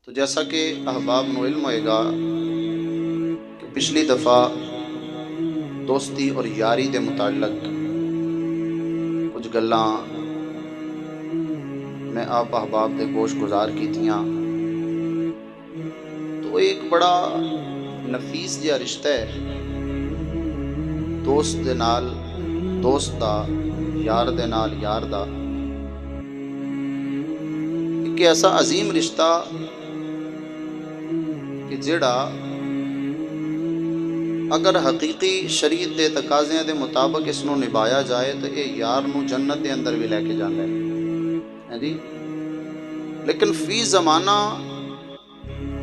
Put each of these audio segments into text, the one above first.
تو جیسا کہ احباب نو علم ہوئے گا کہ پچھلی دفعہ دوستی اور یاری دے متعلق کچھ گلاں میں آپ احباب دے گوش گزار کیتیاں، تو ایک بڑا نفیس جہا رشتہ ہے دوست دے نال دوست دا، یار دے نال یار دا، ایک ایسا عظیم رشتہ کہ جڑا اگر حقیقی شریعت دے تقاضیاں دے مطابق اس نو نبھایا جائے تو یہ یار نو جنت دے اندر بھی لے کے جانا ہے جی۔ لیکن فی زمانہ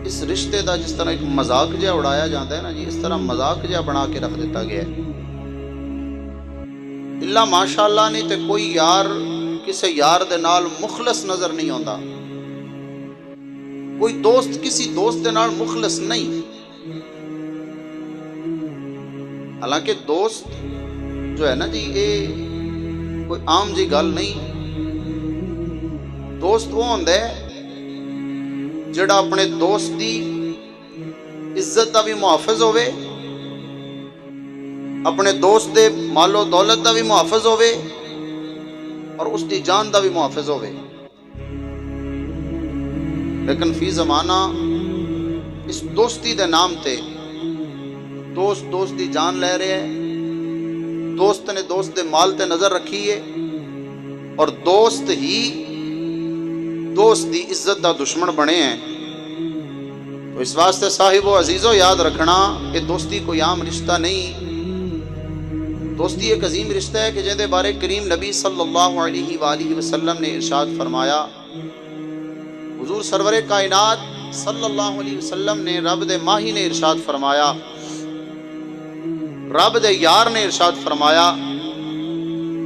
اس رشتے دا جس طرح ایک مذاق جہا اڑایا جاتا ہے نا جی، اس طرح مذاق جہا بنا کے رکھ دیتا گیا ہے۔ اللہ ماشاء اللہ نہیں تے کوئی یار کسی یار دے نال مخلص نظر نہیں آتا، کوئی دوست کسی دوست دے نال مخلص نہیں۔ حالانکہ دوست جو ہے نا جی، یہ کوئی عام جی گل نہیں۔ دوست وہ ہوندا ہے جڑا اپنے دوست دی عزت دا بھی محافظ ہوئے، اپنے دوست دے مال و دولت دا بھی محافظ ہوئے اور اس دی جان دا بھی محافظ ہوئے۔ لیکن فی زمانہ اس دوستی دے نام تے دوست دی جان لے رہے ہیں، دوست نے دوست دے مال تے نظر رکھی ہے، اور دوست ہی دوست دی عزت دا دشمن بنے ہیں۔ تو اس واسطے صاحبو عزیزو یاد رکھنا، کہ دوستی کوئی عام رشتہ نہیں۔ دوستی ایک عظیم رشتہ ہے کہ جہدے بارے کریم نبی صلی اللہ علیہ وآلہ وسلم نے ارشاد فرمایا۔ حضور سرور کائنات صلی اللہ علیہ وسلم نے رب دے ماہی نے ارشاد فرمایا، رب دے یار نے ارشاد فرمایا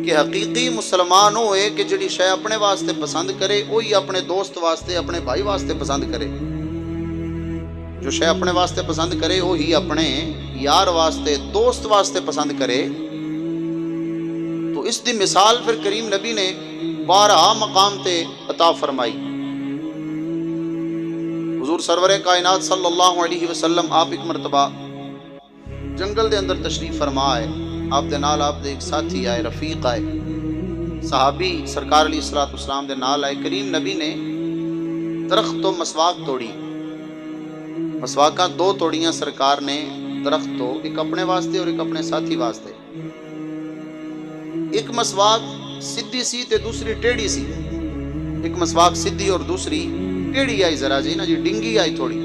کہ حقیقی مسلمان ہوئے کہ جڑی شے اپنے واسطے پسند کرے وہی اپنے دوست واسطے، اپنے بھائی واسطے پسند کرے۔ جو شے اپنے واسطے پسند کرے وہی اپنے یار واسطے، دوست واسطے پسند کرے۔ تو اس دی مثال پھر کریم نبی نے بارہا مقام تے عطا فرمائی۔ حضور سرور کائنات صلی اللہ علیہ وسلم آپ ایک مرتبہ جنگل دے اندر تشریف فرما ہے، آپ دے نال آپ دے ایک ساتھی آئے، رفیق آئے، صحابی سرکار علیہ الصلوۃ والسلام دے نال آئے۔ کریم نبی نے درخت تو مسواک توڑی، مسواکاں دو توڑیاں سرکار نے درخت تو، ایک اپنے واسطے اور ایک اپنے ساتھی واسطے۔ ایک مسواک سیدھی سی تے دوسری ٹیڑھی سی، ایک مسواک سیدھی اور دوسری ٹیڑھی آئی، ذرا جی نا جی ڈنگی آئی تھوڑی۔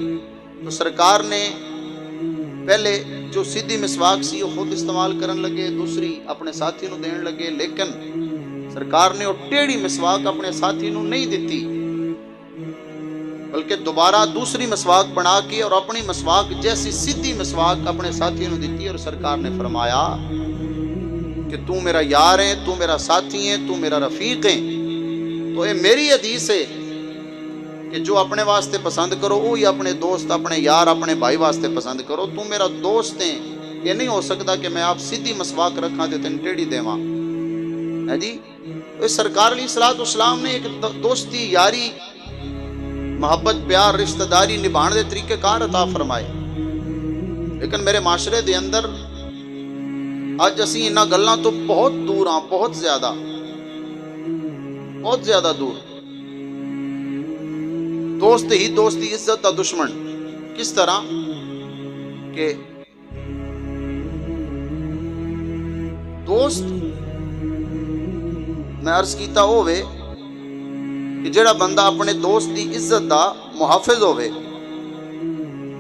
تو سرکار نے پہلے جو سیدھی مسواک سی وہ خود استعمال کرن لگے، دوسری اپنے ساتھی نو دین لگے، لیکن سرکار نے وہ ٹیڑھی مسواک اپنے ساتھی نو نہیں دیتی، بلکہ دوبارہ دوسری مسواک بنا کے اور اپنی مسواک جیسی سیدھی مسواک اپنے ساتھی نو دیتی، اور سرکار نے فرمایا کہ تو میرا یار ہے، تو میرا ساتھی ہے، تو میرا رفیق ہے۔ تو یہ میری حدیث ہے کہ جو اپنے واسطے پسند کرو وہی اپنے دوست، اپنے یار، اپنے بھائی واسطے پسند کرو۔ تو میرا دوست ہے، یہ نہیں ہو سکتا کہ میں آپ سیدھی مسواک رکھاں تے تین ٹیڑھی دیواں ہے جی۔ اس سرکار علیہ الصلوۃ والسلام نے ایک دوستی، یاری، محبت، پیار، رشتہ داری نبھانے دے طریقے کار عطا فرمائے۔ لیکن میرے معاشرے دے اندر اج اسی انہاں گلاں تو بہت دور ہاں، بہت زیادہ دور۔ دوست ہی دوست دی عزت دا دشمن۔ کس طرح کہ دوست میں عرض کیتا ہوئے کہ جڑا بندہ اپنے دوست دی عزت دا محافظ ہوئے،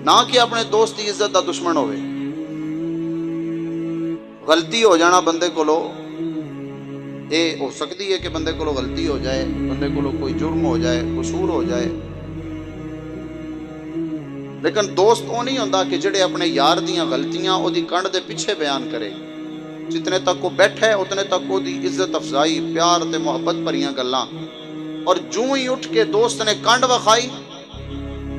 نہ کہ اپنے دوست دی عزت دا دشمن ہوئے۔ غلطی ہو جانا بندے کولو، یہ ہو سکتی ہے کہ بندے کولو غلطی ہو جائے، بندے کولو کوئی جرم ہو جائے، قصور ہو جائے، لیکن دوست وہ نہیں ہوتا کہ جڑے اپنے یار دیاں غلطیاں او دی کنڈ دے پیچھے بیان کرے۔ جتنے تک وہ بیٹھے اتنے تک وہ دی عزت افزائی، پیار تے محبت بھریاں گلاں، اور جو ہی اٹھ کے دوست نے کنڈ وکھائی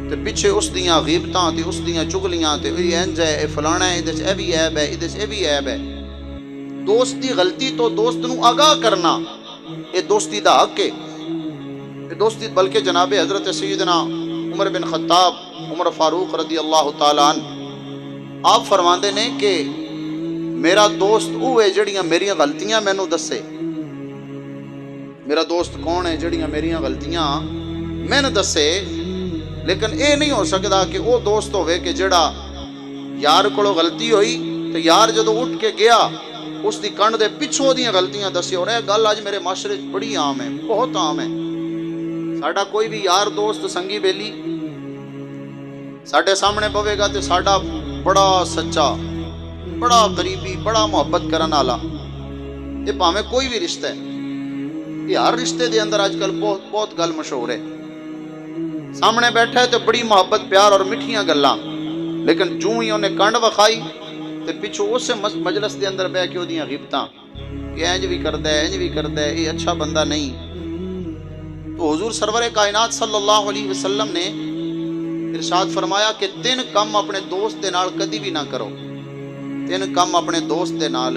تے پیچھے اس دیاں غیبتاں تے اس دیاں چگلیاں تے اے انج ہے، اے فلانا ہے، ادھر اے بھی عیب ہے، ادھر اے بھی عیب ہے۔ دوست دی غلطی تو دوست نو آگاہ کرنا یہ دوستی دا حق ہے، یہ دوستی، بلکہ جناب حضرت سیدنا عمر بن خطاب عمر فاروق رضی اللہ تعالیٰ عنہ آپ فرماندے نے کہ میرا دوست وہ ہے جڑیاں میریاں غلطیاں مینوں دسے. میرا دوست کون ہے جڑیاں میریاں غلطیاں مینوں دسے. لیکن اے نہیں ہو سکتا کہ وہ دوست ہوئے کہ جڑا یار کو غلطی ہوئی تو یار جدو اٹھ کے گیا اس دی کنڈ دے پچھوں دیاں غلطیاں دسی. اور یہ گل آج میرے معاشرے بڑی عام ہے, بہت عام ہے. ساڈا کوئی بھی یار دوست سنگی بیلی ساڈے سامنے پوے گا تے ساڈا بڑا سچا, بڑا قریبی, بڑا محبت کرن والا, یہ پاویں کوئی بھی رشتہ ہے, یہ ہر رشتے دے اندر آج کل بہت بہت گل مشہور ہے. سامنے بیٹھا ہے تو بڑی محبت پیار اور میٹھیاں گلاں, لیکن جو ہی انہیں کنڈ وکھائی تے پچھو اس مجلس دے اندر بہ کے اودیاں غیبتاں کہ انج بھی کردا ہے, انج بھی کردا ہے, یہ اچھا بندہ نہیں. تو حضور سرور کائنات صلی اللہ علیہ وسلم نے ارشاد فرمایا کہ 3 کم اپنے دوست دے نال کدی بھی نہ کرو. 3 کم اپنے دوست دے نال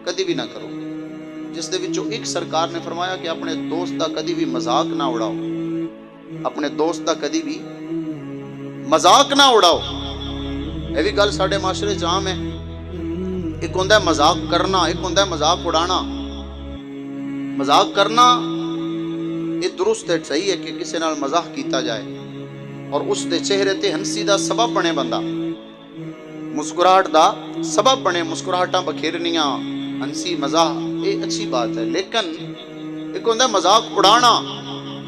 کدی بھی نہ کرو, جس دے وچوں ایک سرکار نے فرمایا کہ اپنے دوست دا کدی بھی مذاق نہ اڑاؤ. اپنے دوست دا کدی بھی مذاق نہ اڑاؤ. یہ بھی گل ساڈے معاشرے چ عام ہے. ایک ہوندا ہے مذاق کرنا, ایک ہوندا ہے مذاق اڑانا. مذاق کرنا یہ درست ہے, صحیح ہے کہ کسی نال مزاح کیتا جائے اور اس دے چہرے تے ہنسی دا سبب بنے, بندہ مسکراہٹ دا سبب بنے, مسکراہٹاں بکھیرنیاں, ہنسی مزاح, یہ اچھی بات ہے. لیکن ایک ہوندا ہے مذاق اڑانا.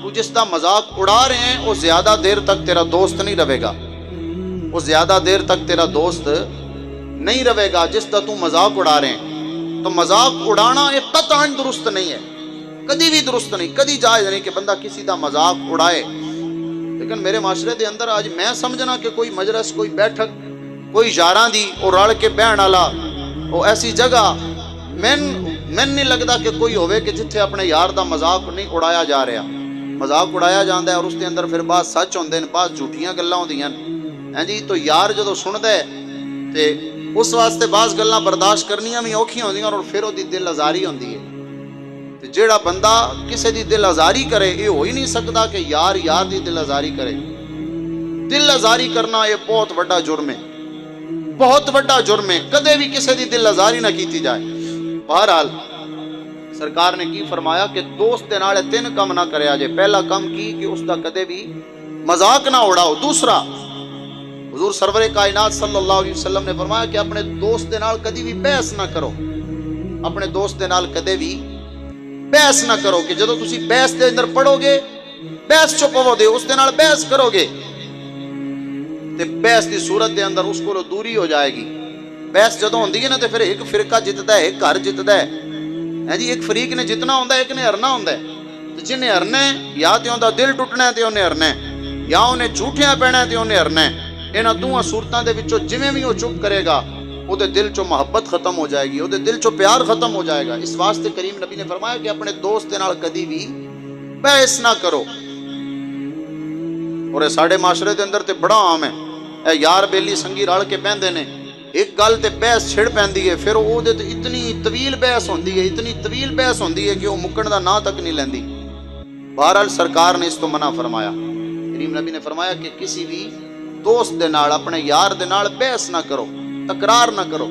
تو جس دا مذاق اڑا رہے ہیں وہ زیادہ دیر تک تیرا دوست نہیں رہے گا, وہ زیادہ دیر تک تیرا دوست نہیں رہے گا جس دا تو مذاق اڑا رہے ہیں. تو مذاق اڑانا یہ قطعاً درست نہیں ہے, کدی بھی درست نہیں, کدی جائز نہیں کہ بندہ کسی دا مذاق اڑائے. لیکن میرے معاشرے دے اندر آج میں سمجھنا کہ کوئی مجلس, کوئی بیٹھک, کوئی یاراں دی اور رل کے بہن والا وہ ایسی جگہ میں نہیں لگتا کہ کوئی ہوئے کہ جتھے اپنے یار دا مذاق نہیں اڑایا جا رہا. مذاق اڑایا جاندہ ہے اور اس دے اندر پھر بعض سچ ہوندے ہیں, بعض جھوٹیاں گلاں ہوندیاں ہیں جی. تو یار جدو سندا ہے تے اس واسطے بعض گلاں برداشت کرنیاں بھی اوکھیاں ہوندیاں اور پھر وہ دی دل آزاری ہوندی ہے. تے جیڑا بندہ کسے دی دل آزاری کرے یہ ہو ہی نہیں سکتا کہ یار یار دی دل آزاری کرے. دل آزاری کرنا یہ بہت بڑا جرم ہے, بہت بڑا جرم ہے. کدے بھی کسے دی دل آزاری نہ کیتی جائے. بہرحال سرکار نے کی فرمایا کہ دوست دے نال 3 کم نہ کریا جائے. پہلا کم کی کہ اس دا کدے بھی مذاق نہ اڑاؤ. دوسرا حضور سرور کائنات صلی اللہ علیہ وسلم نے فرمایا کہ اپنے دوست دے نال کدی بھی بحث نہ کرو. اپنے دوست دے نال کدے بھی بحث نہ کرو کہ جدو تسی بحث دے اندر پڑھو گے, بحث چ پو دے, اس دے نال بحث کرو گے تے بحث دی صورت دے اندر اس کو دوری ہو جائے گی. بحث جدو ہوندی ہے نا تے پھر ایک فرقہ جتدا ہے, ایک گھر جتدا ہے جی. ایک فریق نے جتنا ہوندا ہے, ایک نے ہرنا ہوندا ہے. تے جن نے ہرنا ہے یا تے اوندا دل ٹوٹنا ہے تے اونے ہرنا ہے, یا اونے جھوٹیاں پینا ہے تے اونے ہرنا ہے. انہاں دوواں صورتاں دے وچوں جویں بھی وہ چپ کرے گا او دے دل چوں محبت ختم ہو جائے گی, او دے دل چوں پیار ختم ہو جائے گا. اس واسطے کریم نبی نے فرمایا کہ اپنے دوست دے نال کدی بھی بحث نہ کرو. اور یہ ساڈے معاشرے دے اندر تے بڑا عام ہے. اے یار بیلی سنگی رل کے بہندے نے, ایک گل تے بحث چھڑ پیندی ہے, پھر او دے تے اتنی طویل بحث ہوندی ہے, اتنی طویل بحث ہوندی ہے کہ وہ مکن دا نا تک نہیں لیندی. بہرحال سرکار نے اس تو منع فرمایا. کریم نبی نے فرمایا کہ کسی بھی دوست دے نال, اپنے یار دے نال بحث نہ کرو, تکرار نہ کرو.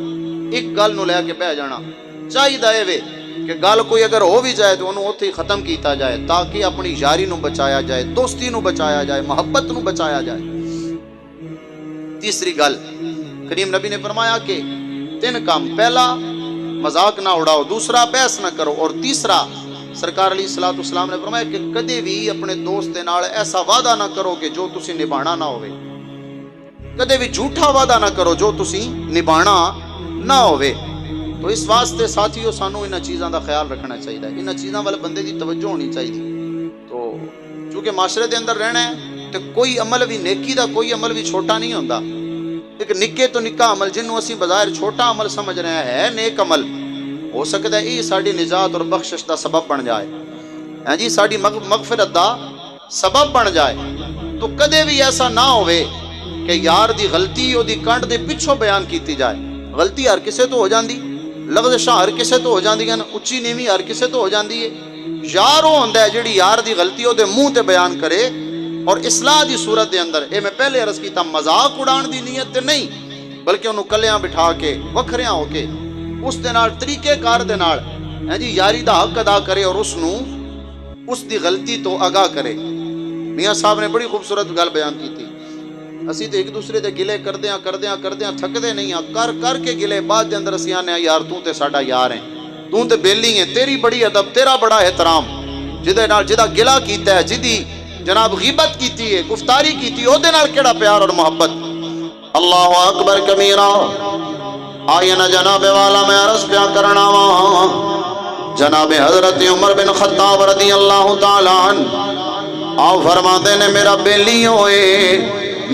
ایک گل نو لے کے بہ جانا چاہیے وے کہ گل کوئی اگر ہو بھی جائے تو انہوں اوتھے ہی ختم کیتا جائے تاکہ اپنی یاری نو بچایا جائے, دوستی نو بچایا جائے, محبت نو بچایا جائے. تیسری گل کریم نبی نے فرمایا کہ 3 کام. پہلا مذاق نہ اڑاؤ, دوسرا بحث نہ کرو, اور تیسرا سرکار علیہ الصلوۃ والسلام نے فرمایا کہ کدے بھی اپنے دوست دے نال ایسا وعدہ نہ کرو کہ جو تسی نبھانا نہ ہوئے. کدے بھی جھوٹا وعدہ نہ کرو جو تسی نبھانا نہ ہوئے. تو اس واسطے ساتھیو سانو انہاں چیزاں دا خیال رکھنا چاہیے, انہاں چیزاں والے بندے دی توجہ ہونی چاہیے. تو چونکہ معاشرے دے اندر رہنا ہے تو کوئی عمل بھی نیکی دا کوئی عمل بھی چھوٹا نہیں ہوندا. ایک نکے تو نکا عمل جنوں اسی بظاہر چھوٹا عمل سمجھ رہے ہیں نیک عمل, ہو سکتا ہے یہ ساری نجات اور بخشش دا سبب بن جائے, ہاں جی ساری مغفرت دا سبب بن جائے. تو کدے بھی ایسا نہ ہوئے کہ یار دی غلطی او دی کنڈ دے پچھوں بیان کیتی جائے. غلطی ہر کسے تو ہو جاندی, لغزشاں ہر کسے تو ہو جاندی ہیں, اچھی نیوی ہر کسے تو ہو جاندی ہے. یار وہ ہوندا ہے جڑی یار دی غلطی او دے منہ تے بیان کرے اور اصلاح دی صورت دے اندر اے میں پہلے عرض کیتا مذاق اڑان دی نیت تے نہیں بلکہ انہوں کلیاں بٹھا کے وکھریاں ہو کے اس دے نال طریقے کار دے نال جی یاری دا حق ادا کرے اور اس دی غلطی تو آگاہ کرے۔ میاں صاحب نے بڑی خوبصورت گل بیان کی تھی، اسی تے ایک دوسرے دے گلے کردیاں تھکدے نہیں ہاں، کر کے گلے بعد دے اندر اسی آنے یار تو تے ساڈا یار ہے، تو تے بیلی ہے، تیری بڑی ادب، تیرا بڑا احترام، جدا گلا کیتا ہے، جدی جناب غیبت کیتی ہے، گفتاری کیتی ہے، او دے نال کیڑا پیار اور محبت۔ اللہ اکبر کبیرہ۔ آئیے نا جناب والا میں عرض پیا کرنا وا، جناب حضرت عمر بن خطاب رضی اللہ تعالیٰ عنہ آؤ فرماتے نے میرا بیلی ہوئے،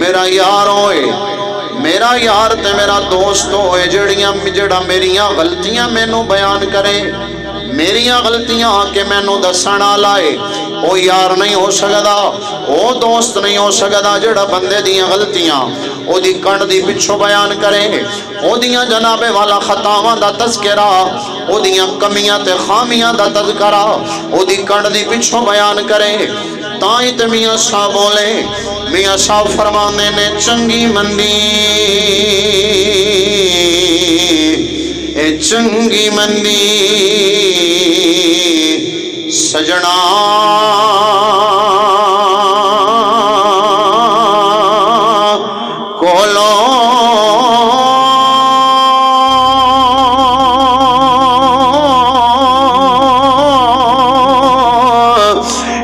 میرا یار ہوئے، میرا یار تے میرا دوست ہوئے، جڑا میریاں غلطیاں مینوں بیان کرے، میریاں غلطیاں کہ مینوں دسنا لائے، او یار نہیں ہو سکدا، او دوست نہیں ہو سکدا جڑا بندے دیاں غلطیاں او دی کنڈ دی پچھو بیان کرے، او دیاں جناب والا خطاواں دا تذکرہ، او دیاں کمیاں تے خامیاں دا تذکرہ او دی کنڈ دی پچھو بیان کرے۔ تائیں تے میاں صاحب بولے، میاں صاحب فرمانے نے چنگی مندی اے چنگی مندی سجنا کولو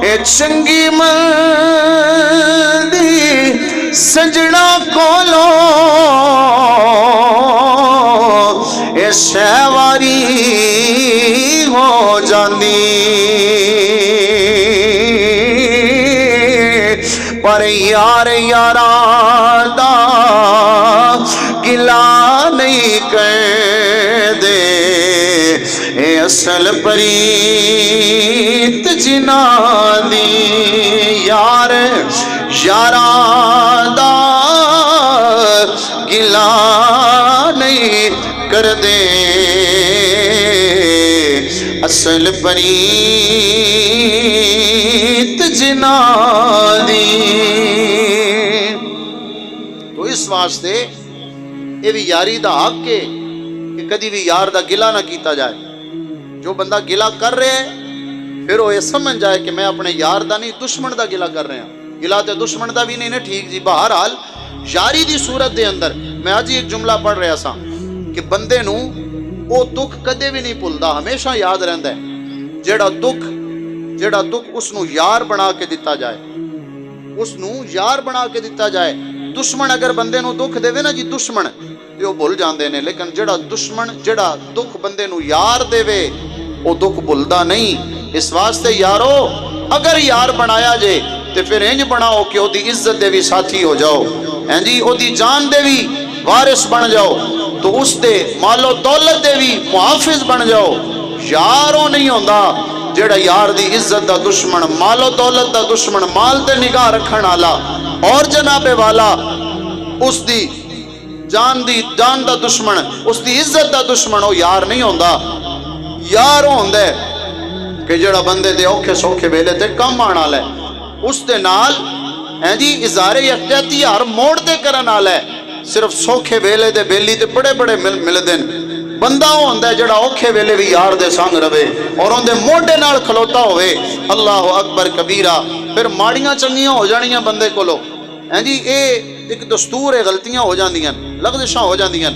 اے چنگی مندی سجنا کولو اے شہواری ہو جاندی، پر یار یاراں دا گلا نہیں کر دے، اے اصل پریت جناں دی، یار یاراں دا گلا نہیں کر دے، اصل پریت جناں دی۔ تو اس واسطے یہ بھی یاری دا حق ہے کہ کدی بھی یار دا گلہ نہ کیتا جائے۔ جو بندہ گلہ کر رہے ہے پھر وہ یہ سمجھ جائے کہ میں اپنے یار دا نہیں دشمن دا گلہ کر رہے ہیں، گلہ تے دشمن دا بھی نہیں نا، ٹھیک جی۔ بہرحال یاری دی صورت دے اندر میں آج ایک جملہ پڑھ رہا سا کہ بندے نو وہ دکھ کدے بھی نہیں بھولدا، ہمیشہ یاد رہندا ہے۔ جیڑا دکھ اس نو یار بنا کے دتا جائے، اس نو یار بنا کے دتا جائے۔ دشمن اگر بندے نو دکھ دے نا جی دشمن تے وہ بھول جاندے نے، لیکن جڑا دکھ بندے نو یار دے وہ دکھ بھولدا نہیں۔ اس واسطے یارو اگر یار بنایا جے تے پھر انج بناؤ کہ او دی عزت دے بھی ساتھی ہو جاؤ، ہیں جی او دی جان دے بھی وارث بن جاؤ، تو اس دے مال و دولت دے بھی محافظ بن جاؤ۔ یاروں نہیں ہوندا جڑا یار دی عزت دا دشمن، مال و دولت دا دشمن، مال تے نگاہ رکھن والا اور جناب والا اس دی جان دا دشمن، اس دی عزت دا دشمن، وہ یار نہیں ہوندا۔ یار ہوندا ہے کہ جڑا بندے دے اوکھے سوکھے ویلے تے کم آن والا ہے، اس دے نال ہیں جی اظہار یکجہتی ہر موڑ تے کرن والا ہے، صرف سوکھے ویلے دے بیلی تے بڑے بڑے ملدے ہیں۔ بندہ ہوندا ہے جڑا اوکھے ویلے بھی یار دے سنگ رہے اور اون دے موڈے نال کھلوتا ہوئے۔ اللہ اکبر کبیرہ۔ پھر ماڑیاں چنگیاں ہو جانیاں بندے کولو، ہیں جی اے ایک دستور ہے، غلطیاں ہو جاندیاں، لغزشاں ہو جاندیاں،